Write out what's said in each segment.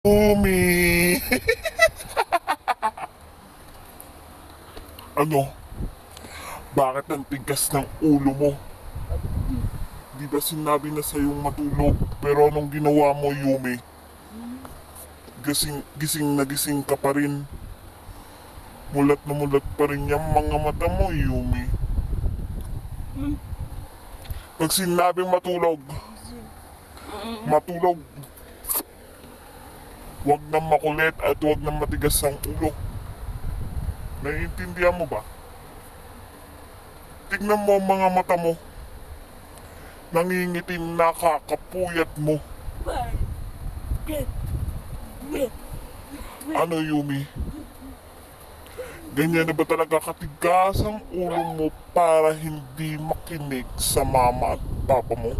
Umi! Ano? Bakit ang tigas ng ulo mo? Di ba sinabi na sa'yong matulog? Pero anong ginawa mo, Yumi? Gising na gising ka pa rin. Mulat na mulat pa rin yung mga mata mo, Yumi. Pag sinabing matulog, matulog. Huwag nang makulit at huwag nang matigas ang ulo. Naiintindihan mo ba? Tignan mo ang mga mata mo. Nangingitim, nakakapuyat mo. Ano, Yumi? Ganyan na ba talaga katigas ang ulo mo para hindi makinig sa mama at papa mo?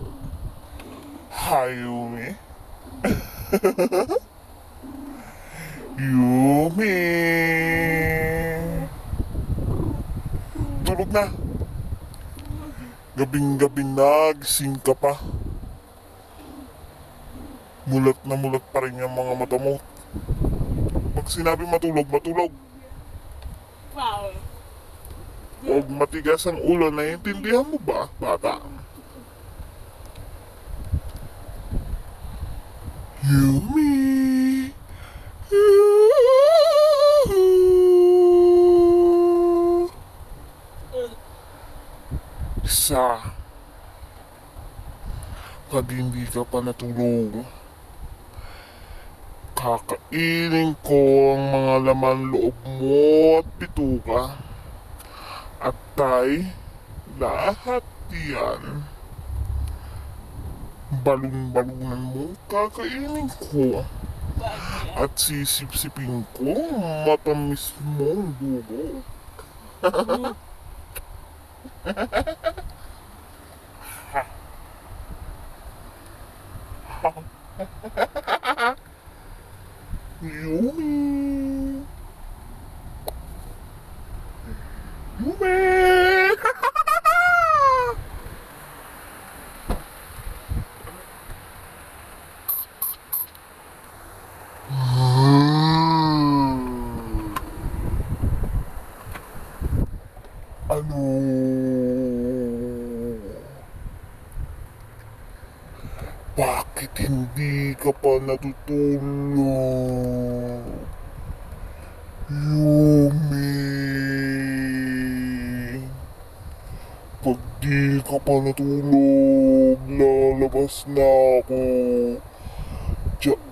Hi, Yumi. Yumi! Tulog na. Gabing-gabi na, gising ka pa. Mulat na mulat pa rin yung mga mata mo. Pag sinabi matulog, matulog. Huwag matigas ang ulo, naiintindihan mo ba, bata? Yumi! Isa. Pag hindi ka pa natulog, kakainin ko ang mga laman loob mo at bituka. At tay, lahat yan. Balon-balunan mo, kakainin ko. At sisipsipin ko, matamis mong dugo. Yumi! Yumi! Ano? Bakit hindi ka pa natutulog? Yumi! Pag di ka pa natulog, lalabas na ako. Diyan.